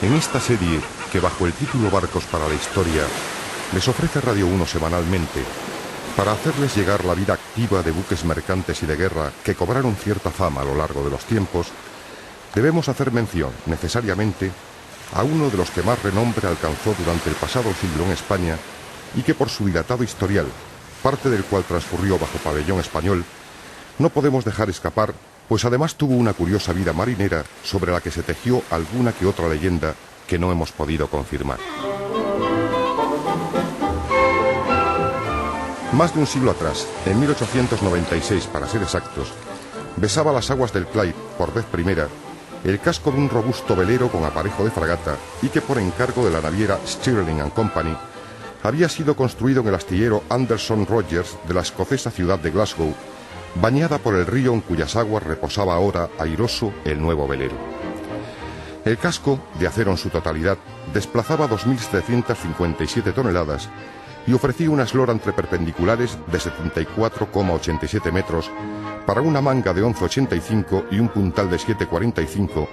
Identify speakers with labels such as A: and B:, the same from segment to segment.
A: En esta serie, que bajo el título Barcos para la Historia, les ofrece Radio 1 semanalmente, para hacerles llegar la vida activa de buques mercantes y de guerra que cobraron cierta fama a lo largo de los tiempos, debemos hacer mención, necesariamente, a uno de los que más renombre alcanzó durante el pasado siglo en España y que por su dilatado historial, parte del cual transcurrió bajo pabellón español, no podemos dejar escapar, pues además tuvo una curiosa vida marinera sobre la que se tejió alguna que otra leyenda que no hemos podido confirmar. Más de un siglo atrás, en 1896 para ser exactos, besaba las aguas del Clyde, por vez primera, el casco de un robusto velero con aparejo de fragata y que por encargo de la naviera Stirling & Company había sido construido en el astillero Anderson Rogers de la escocesa ciudad de Glasgow, bañada por el río en cuyas aguas reposaba ahora airoso el nuevo velero. El casco, de acero en su totalidad, desplazaba 2.757 toneladas y ofrecía una eslora entre perpendiculares de 74,87 metros para una manga de 11,85 y un puntal de 7,45,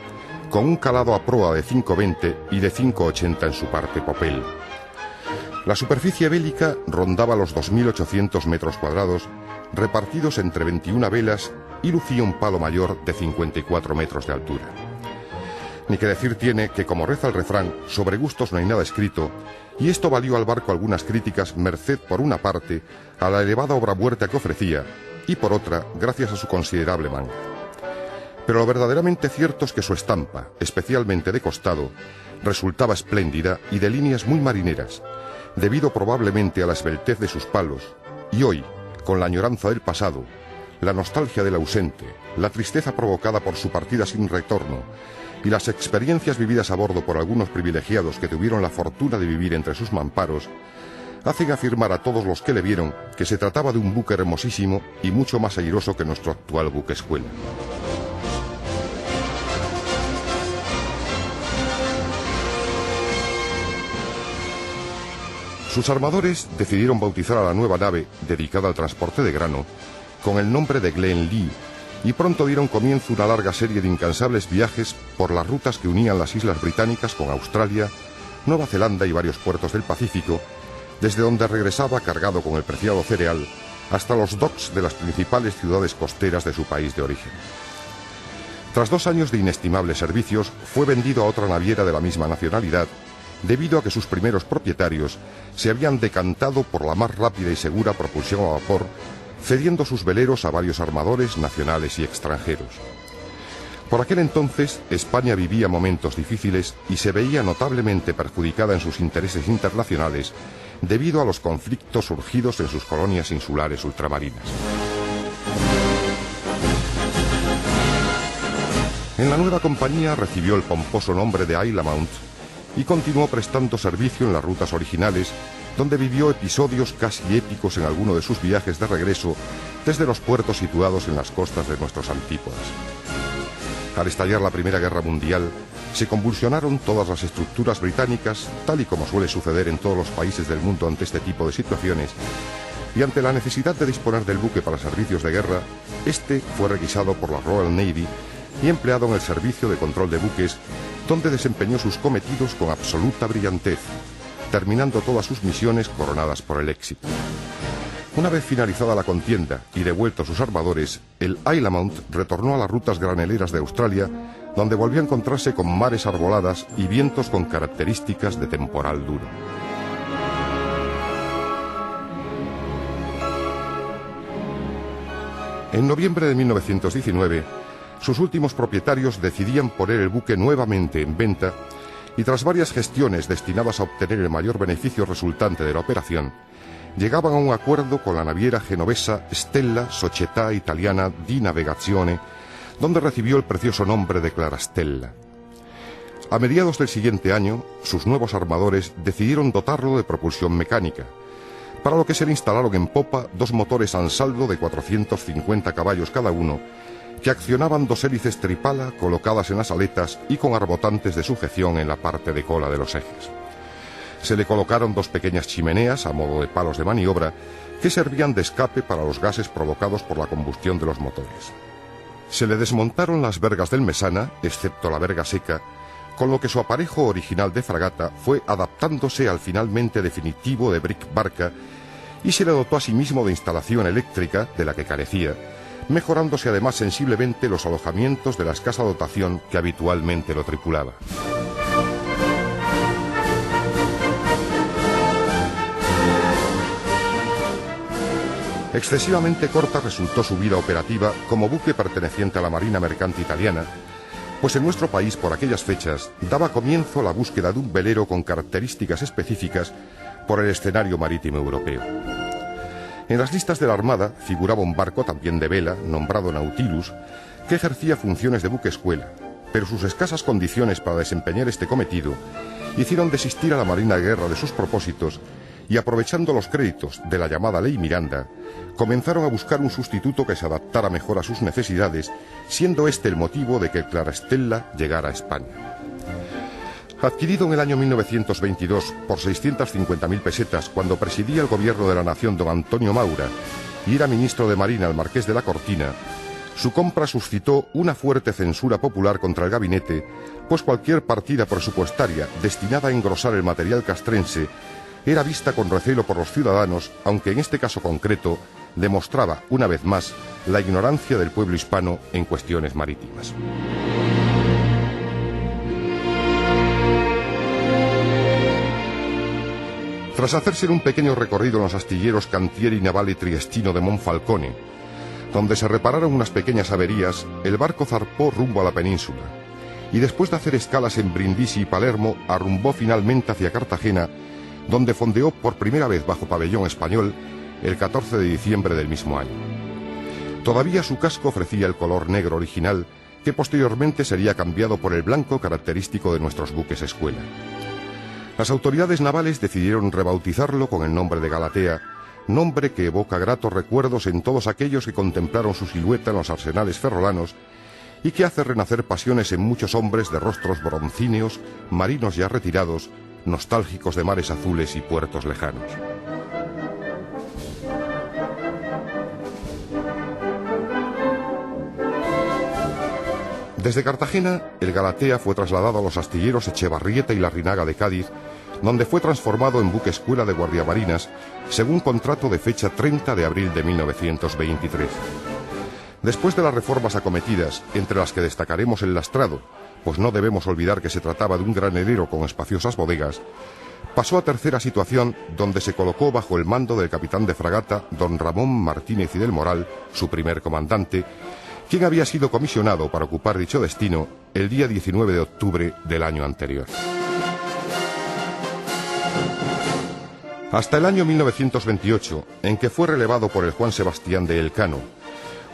A: con un calado a proa de 5,20 y de 5,80 en su parte popel. La superficie bélica rondaba los 2.800 metros cuadrados, repartidos entre 21 velas, y lucía un palo mayor de 54 metros de altura. Ni que decir tiene que, como reza el refrán, sobre gustos no hay nada escrito, y esto valió al barco algunas críticas, merced por una parte a la elevada obra muerta que ofrecía, y por otra, gracias a su considerable manga. Pero lo verdaderamente cierto es que su estampa, especialmente de costado, resultaba espléndida y de líneas muy marineras, debido probablemente a la esbeltez de sus palos, y hoy, con la añoranza del pasado, la nostalgia del ausente, la tristeza provocada por su partida sin retorno y las experiencias vividas a bordo por algunos privilegiados que tuvieron la fortuna de vivir entre sus mamparos, hacen afirmar a todos los que le vieron que se trataba de un buque hermosísimo y mucho más airoso que nuestro actual buque escuela. Sus armadores decidieron bautizar a la nueva nave, dedicada al transporte de grano, con el nombre de Glen Lee, y pronto dieron comienzo una larga serie de incansables viajes por las rutas que unían las islas británicas con Australia, Nueva Zelanda y varios puertos del Pacífico, desde donde regresaba cargado con el preciado cereal hasta los docks de las principales ciudades costeras de su país de origen. Tras 2 años de inestimables servicios, fue vendido a otra naviera de la misma nacionalidad, debido a que sus primeros propietarios se habían decantado por la más rápida y segura propulsión a vapor, cediendo sus veleros a varios armadores nacionales y extranjeros. Por aquel entonces, España vivía momentos difíciles y se veía notablemente perjudicada en sus intereses internacionales debido a los conflictos surgidos en sus colonias insulares ultramarinas. En la nueva compañía recibió el pomposo nombre de Isle Mount y continuó prestando servicio en las rutas originales, donde vivió episodios casi épicos en alguno de sus viajes de regreso desde los puertos situados en las costas de nuestros antípodas. Al estallar la Primera Guerra Mundial, se convulsionaron todas las estructuras británicas, tal y como suele suceder en todos los países del mundo ante este tipo de situaciones, y ante la necesidad de disponer del buque para servicios de guerra, este fue requisado por la Royal Navy y empleado en el servicio de control de buques, donde desempeñó sus cometidos con absoluta brillantez, terminando todas sus misiones coronadas por el éxito. Una vez finalizada la contienda y devueltos sus armadores, el Isle Mount retornó a las rutas graneleras de Australia, donde volvió a encontrarse con mares arboladas y vientos con características de temporal duro. En noviembre de 1919, sus últimos propietarios decidían poner el buque nuevamente en venta y tras varias gestiones destinadas a obtener el mayor beneficio resultante de la operación, llegaban a un acuerdo con la naviera genovesa Stella Società Italiana di Navigazione, donde recibió el precioso nombre de Clarastella. A mediados del siguiente año, sus nuevos armadores decidieron dotarlo de propulsión mecánica, para lo que se le instalaron en popa 2 motores Ansaldo de 450 caballos cada uno, que accionaban 2 hélices tripala colocadas en las aletas y con arbotantes de sujeción en la parte de cola de los ejes. Se le colocaron 2 pequeñas chimeneas a modo de palos de maniobra que servían de escape para los gases provocados por la combustión de los motores. Se le desmontaron las vergas del mesana, excepto la verga seca, con lo que su aparejo original de fragata fue adaptándose al finalmente definitivo de brick barca y se le dotó asimismo de instalación eléctrica, de la que carecía, mejorándose además sensiblemente los alojamientos de la escasa dotación que habitualmente lo tripulaba. Excesivamente corta resultó su vida operativa como buque perteneciente a la Marina Mercante Italiana, pues en nuestro país por aquellas fechas daba comienzo la búsqueda de un velero con características específicas por el escenario marítimo europeo. En las listas de la Armada figuraba un barco también de vela, nombrado Nautilus, que ejercía funciones de buque escuela, pero sus escasas condiciones para desempeñar este cometido hicieron desistir a la Marina de Guerra de sus propósitos y, aprovechando los créditos de la llamada Ley Miranda, comenzaron a buscar un sustituto que se adaptara mejor a sus necesidades, siendo este el motivo de que el Clarastella llegara a España. Adquirido en el año 1922 por 650.000 pesetas cuando presidía el gobierno de la nación don Antonio Maura y era ministro de Marina el marqués de la Cortina, su compra suscitó una fuerte censura popular contra el gabinete, pues cualquier partida presupuestaria destinada a engrosar el material castrense era vista con recelo por los ciudadanos, aunque en este caso concreto demostraba una vez más la ignorancia del pueblo hispano en cuestiones marítimas. Tras hacerse un pequeño recorrido en los astilleros Cantieri Navale Triestino de Monfalcone, donde se repararon unas pequeñas averías, el barco zarpó rumbo a la península y después de hacer escalas en Brindisi y Palermo, arrumbó finalmente hacia Cartagena, donde fondeó por primera vez bajo pabellón español el 14 de diciembre del mismo año. Todavía su casco ofrecía el color negro original, que posteriormente sería cambiado por el blanco característico de nuestros buques escuela. Las autoridades navales decidieron rebautizarlo con el nombre de Galatea, nombre que evoca gratos recuerdos en todos aquellos que contemplaron su silueta en los arsenales ferrolanos y que hace renacer pasiones en muchos hombres de rostros broncíneos, marinos ya retirados, nostálgicos de mares azules y puertos lejanos. Desde Cartagena, el Galatea fue trasladado a los astilleros Echevarrieta y Larrinaga de Cádiz, donde fue transformado en buque escuela de guardiamarinas, según contrato de fecha 30 de abril de 1923. Después de las reformas acometidas, entre las que destacaremos el lastrado, pues no debemos olvidar que se trataba de un granelero con espaciosas bodegas, pasó a tercera situación, donde se colocó bajo el mando del capitán de fragata don Ramón Martínez y del Moral, su primer comandante, quien había sido comisionado para ocupar dicho destino el día 19 de octubre del año anterior. Hasta el año 1928, en que fue relevado por el Juan Sebastián de Elcano,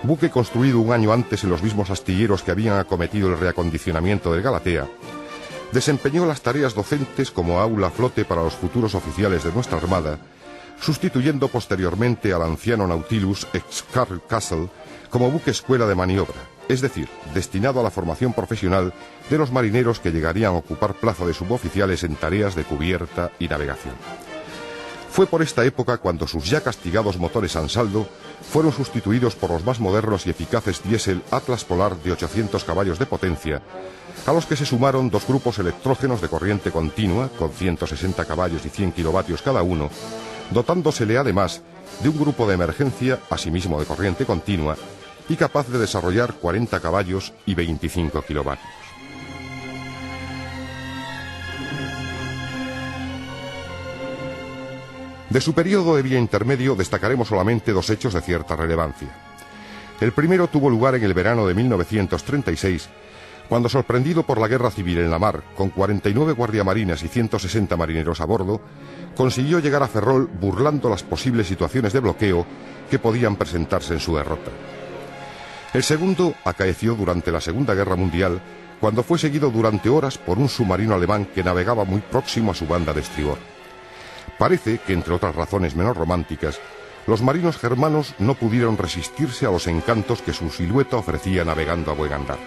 A: buque construido un año antes en los mismos astilleros que habían acometido el reacondicionamiento del Galatea, desempeñó las tareas docentes como aula flote para los futuros oficiales de nuestra Armada, sustituyendo posteriormente al anciano Nautilus ex Carl Castle como buque escuela de maniobra, es decir, destinado a la formación profesional de los marineros que llegarían a ocupar plaza de suboficiales en tareas de cubierta y navegación. Fue por esta época cuando sus ya castigados motores Ansaldo fueron sustituidos por los más modernos y eficaces diésel Atlas Polar de 800 caballos de potencia, a los que se sumaron dos grupos electrógenos de corriente continua, con 160 caballos y 100 kilovatios cada uno, dotándosele además de un grupo de emergencia, asimismo de corriente continua, y capaz de desarrollar 40 caballos y 25 kilovatios. De su periodo de vía intermedio destacaremos solamente dos hechos de cierta relevancia. El primero tuvo lugar en el verano de 1936, cuando, sorprendido por la guerra civil en la mar, con 49 guardiamarinas y 160 marineros a bordo, consiguió llegar a Ferrol burlando las posibles situaciones de bloqueo que podían presentarse en su derrota. El segundo acaeció durante la Segunda Guerra Mundial, cuando fue seguido durante horas por un submarino alemán que navegaba muy próximo a su banda de estribor. Parece que, entre otras razones menos románticas, los marinos germanos no pudieron resistirse a los encantos que su silueta ofrecía navegando a buen andar.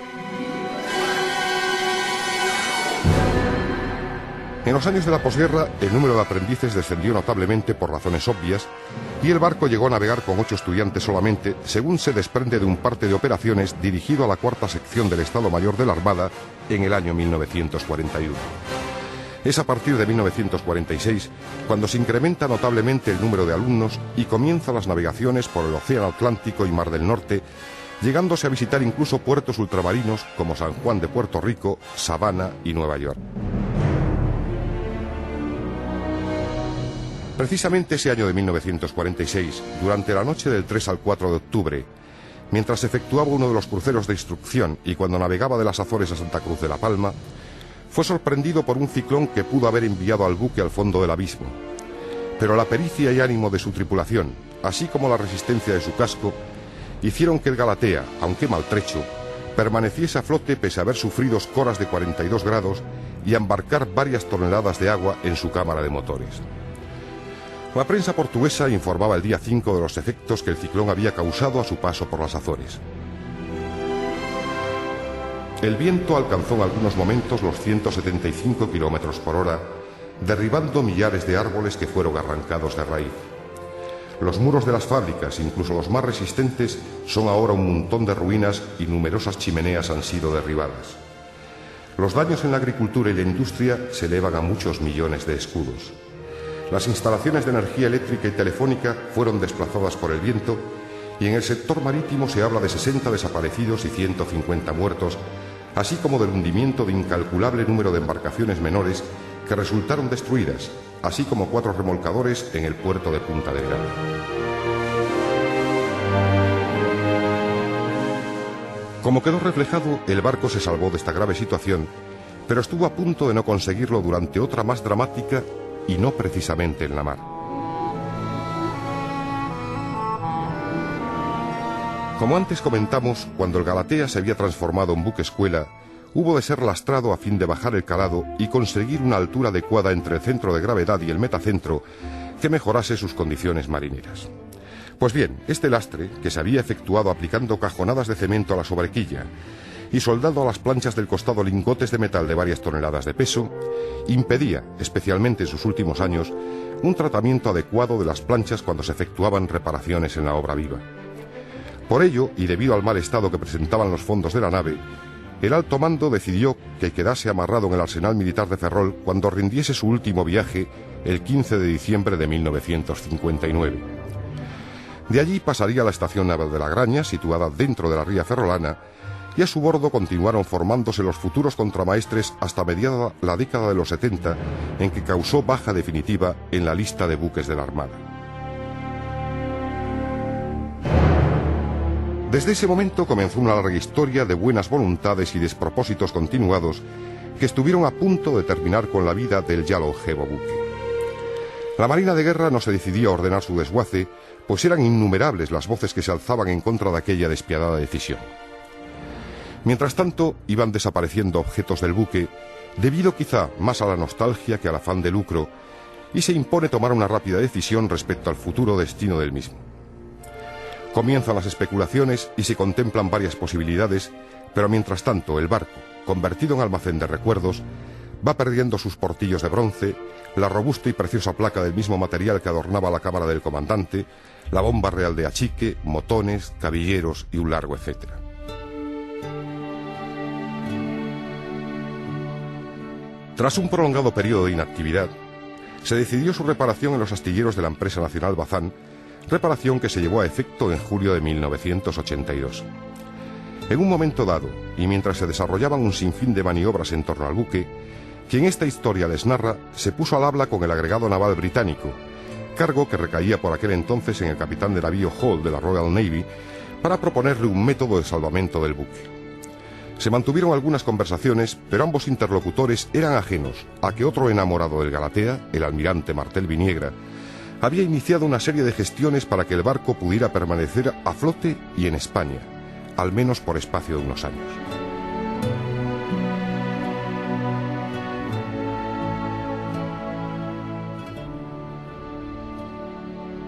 A: En los años de la posguerra, el número de aprendices descendió notablemente por razones obvias y el barco llegó a navegar con 8 estudiantes solamente, según se desprende de un parte de operaciones dirigido a la 4ª sección del Estado Mayor de la Armada en el año 1941. Es a partir de 1946 cuando se incrementa notablemente el número de alumnos y comienzan las navegaciones por el Océano Atlántico y Mar del Norte, llegándose a visitar incluso puertos ultramarinos como San Juan de Puerto Rico, Savannah y Nueva York. Precisamente ese año de 1946, durante la noche del 3 al 4 de octubre, mientras efectuaba uno de los cruceros de instrucción y cuando navegaba de las Azores a Santa Cruz de la Palma, fue sorprendido por un ciclón que pudo haber enviado al buque al fondo del abismo. Pero la pericia y ánimo de su tripulación, así como la resistencia de su casco, hicieron que el Galatea, aunque maltrecho, permaneciese a flote pese a haber sufrido coras de 42 grados y a embarcar varias toneladas de agua en su cámara de motores. La prensa portuguesa informaba el día 5 de los efectos que el ciclón había causado a su paso por las Azores. El viento alcanzó en algunos momentos los 175 kilómetros por hora, derribando millares de árboles que fueron arrancados de raíz. Los muros de las fábricas, incluso los más resistentes, son ahora un montón de ruinas y numerosas chimeneas han sido derribadas. Los daños en la agricultura y la industria se elevan a muchos millones de escudos. Las instalaciones de energía eléctrica y telefónica fueron desplazadas por el viento y en el sector marítimo se habla de 60 desaparecidos y 150 muertos, así como del hundimiento de incalculable número de embarcaciones menores que resultaron destruidas, así como 4 remolcadores en el puerto de Punta del Gran. Como quedó reflejado, el barco se salvó de esta grave situación, pero estuvo a punto de no conseguirlo durante otra más dramática y no precisamente en la mar. Como antes comentamos, cuando el Galatea se había transformado en buque escuela, hubo de ser lastrado a fin de bajar el calado y conseguir una altura adecuada entre el centro de gravedad y el metacentro que mejorase sus condiciones marineras. Pues bien, este lastre, que se había efectuado aplicando cajonadas de cemento a la sobrequilla y soldando a las planchas del costado lingotes de metal de varias toneladas de peso, impedía, especialmente en sus últimos años, un tratamiento adecuado de las planchas cuando se efectuaban reparaciones en la obra viva. Por ello, y debido al mal estado que presentaban los fondos de la nave, el alto mando decidió que quedase amarrado en el arsenal militar de Ferrol cuando rindiese su último viaje el 15 de diciembre de 1959. De allí pasaría a la estación naval de La Graña, situada dentro de la ría ferrolana, y a su bordo continuaron formándose los futuros contramaestres hasta mediada la década de los 70, en que causó baja definitiva en la lista de buques de la Armada. Desde ese momento comenzó una larga historia de buenas voluntades y despropósitos continuados que estuvieron a punto de terminar con la vida del ya longevo buque. La Marina de Guerra no se decidía a ordenar su desguace, pues eran innumerables las voces que se alzaban en contra de aquella despiadada decisión. Mientras tanto, iban desapareciendo objetos del buque, debido quizá más a la nostalgia que al afán de lucro, y se impone tomar una rápida decisión respecto al futuro destino del mismo. Comienzan las especulaciones y se contemplan varias posibilidades, pero mientras tanto el barco, convertido en almacén de recuerdos, va perdiendo sus portillos de bronce, la robusta y preciosa placa del mismo material que adornaba la cámara del comandante, la bomba real de achique, motones, cabilleros y un largo etcétera. Tras un prolongado periodo de inactividad, se decidió su reparación en los astilleros de la empresa nacional Bazán, reparación que se llevó a efecto en julio de 1982. En un momento dado, y mientras se desarrollaban un sinfín de maniobras en torno al buque, quien esta historia les narra se puso al habla con el agregado naval británico, cargo que recaía por aquel entonces en el capitán de navío Hall de la Royal Navy, para proponerle un método de salvamento del buque. Se mantuvieron algunas conversaciones, pero ambos interlocutores eran ajenos a que otro enamorado del Galatea, el almirante Martel Viniegra, había iniciado una serie de gestiones para que el barco pudiera permanecer a flote y en España, al menos por espacio de unos años.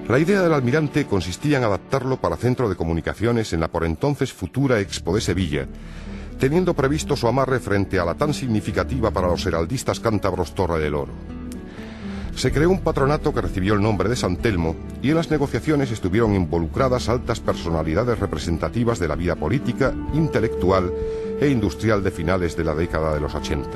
A: La idea del almirante consistía en adaptarlo para centro de comunicaciones en la por entonces futura Expo de Sevilla, teniendo previsto su amarre frente a la tan significativa para los heraldistas cántabros Torre del Oro. Se creó un patronato que recibió el nombre de San Telmo y en las negociaciones estuvieron involucradas altas personalidades representativas de la vida política, intelectual e industrial de finales de la década de los 80.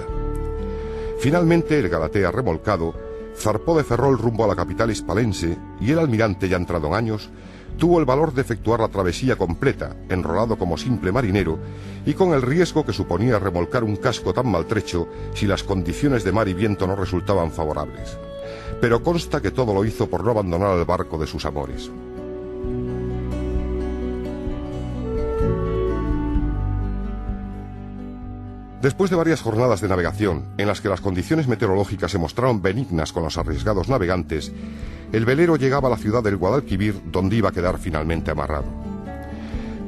A: Finalmente, el Galatea remolcado zarpó de Ferrol rumbo a la capital hispalense y el almirante, ya entrado en años, tuvo el valor de efectuar la travesía completa, enrolado como simple marinero y con el riesgo que suponía remolcar un casco tan maltrecho si las condiciones de mar y viento no resultaban favorables. Pero consta que todo lo hizo por no abandonar el barco de sus amores. Después de varias jornadas de navegación, en las que las condiciones meteorológicas se mostraron benignas con los arriesgados navegantes, el velero llegaba a la ciudad del Guadalquivir, donde iba a quedar finalmente amarrado.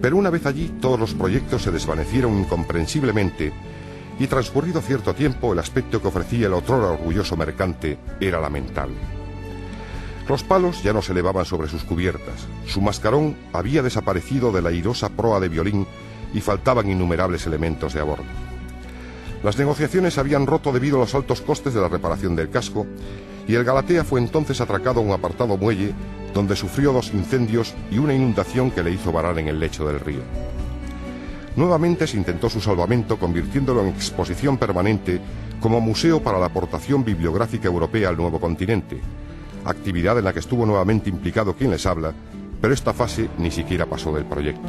A: Pero una vez allí, todos los proyectos se desvanecieron incomprensiblemente, y transcurrido cierto tiempo, el aspecto que ofrecía el otrora orgulloso mercante era lamentable. Los palos ya no se elevaban sobre sus cubiertas, su mascarón había desaparecido de la airosa proa de violín y faltaban innumerables elementos de a bordo. Las negociaciones habían roto debido a los altos costes de la reparación del casco, y el Galatea fue entonces atracado a un apartado muelle donde sufrió 2 incendios y una inundación que le hizo varar en el lecho del río. Nuevamente se intentó su salvamento convirtiéndolo en exposición permanente como museo para la aportación bibliográfica europea al nuevo continente, actividad en la que estuvo nuevamente implicado quien les habla, pero esta fase ni siquiera pasó del proyecto.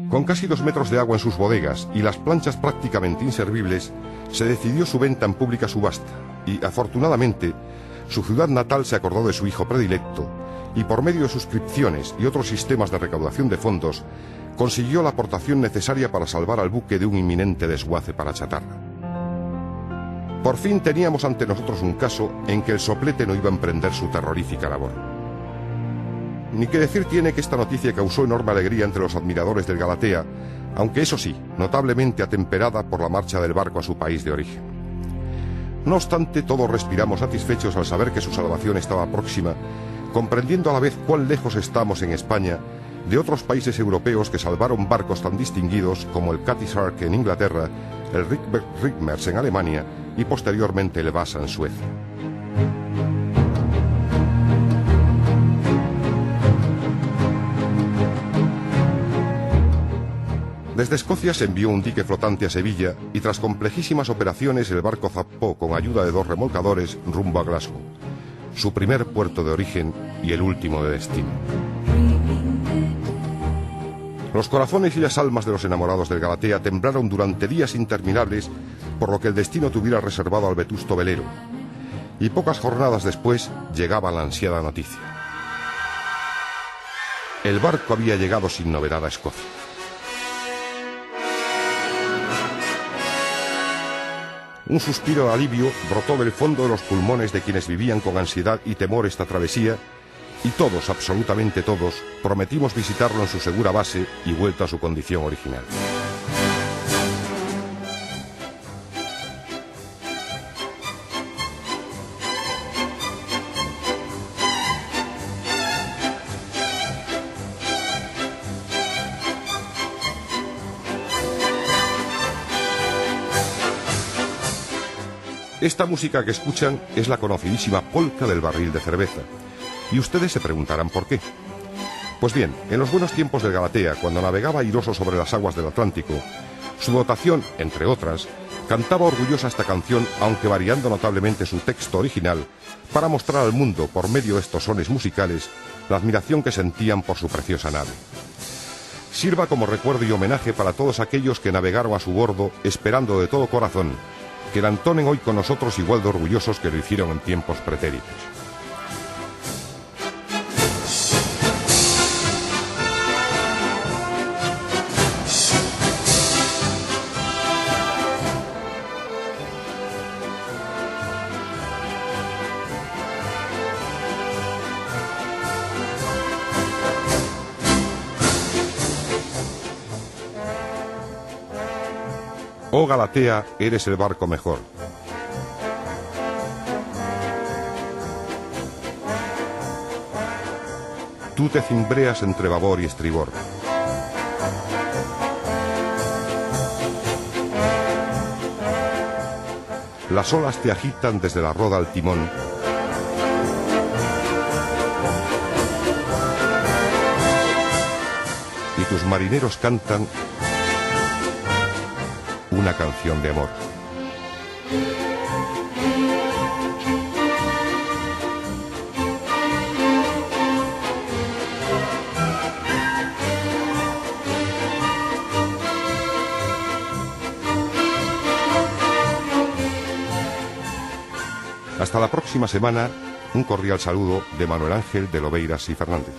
A: Con casi 2 metros de agua en sus bodegas y las planchas prácticamente inservibles, se decidió su venta en pública subasta y, afortunadamente, su ciudad natal se acordó de su hijo predilecto y, por medio de suscripciones y otros sistemas de recaudación de fondos, consiguió la aportación necesaria para salvar al buque de un inminente desguace para chatarra. Por fin teníamos ante nosotros un caso en que el soplete no iba a emprender su terrorífica labor. Ni que decir tiene que esta noticia causó enorme alegría entre los admiradores del Galatea, aunque eso sí, notablemente atemperada por la marcha del barco a su país de origen. No obstante, todos respiramos satisfechos al saber que su salvación estaba próxima, comprendiendo a la vez cuán lejos estamos en España de otros países europeos que salvaron barcos tan distinguidos como el Cutty Sark en Inglaterra, el Rikmers en Alemania y posteriormente el Vasa en Suecia. Desde Escocia se envió un dique flotante a Sevilla y tras complejísimas operaciones el barco zarpó con ayuda de 2 remolcadores rumbo a Glasgow, su primer puerto de origen y el último de destino. Los corazones y las almas de los enamorados del Galatea temblaron durante días interminables por lo que el destino tuviera reservado al vetusto velero, y pocas jornadas después llegaba la ansiada noticia. El barco había llegado sin novedad a Escocia. Un suspiro de alivio brotó del fondo de los pulmones de quienes vivían con ansiedad y temor esta travesía, y todos, absolutamente todos, prometimos visitarlo en su segura base y vuelta a su condición original. Esta música que escuchan es la conocidísima polca del barril de cerveza, y ustedes se preguntarán por qué. Pues bien, en los buenos tiempos del Galatea, cuando navegaba airoso sobre las aguas del Atlántico, su dotación, entre otras, cantaba orgullosa esta canción, aunque variando notablemente su texto original, para mostrar al mundo, por medio de estos sones musicales, la admiración que sentían por su preciosa nave. Sirva como recuerdo y homenaje para todos aquellos que navegaron a su bordo esperando de todo corazón que la entonen hoy con nosotros igual de orgullosos que lo hicieron en tiempos pretéritos. Oh Galatea, eres el barco mejor. Tú te cimbreas entre babor y estribor. Las olas te agitan desde la roda al timón. Y tus marineros cantan una canción de amor. Hasta la próxima semana, un cordial saludo de Manuel Ángel de Lobeiras y Fernández.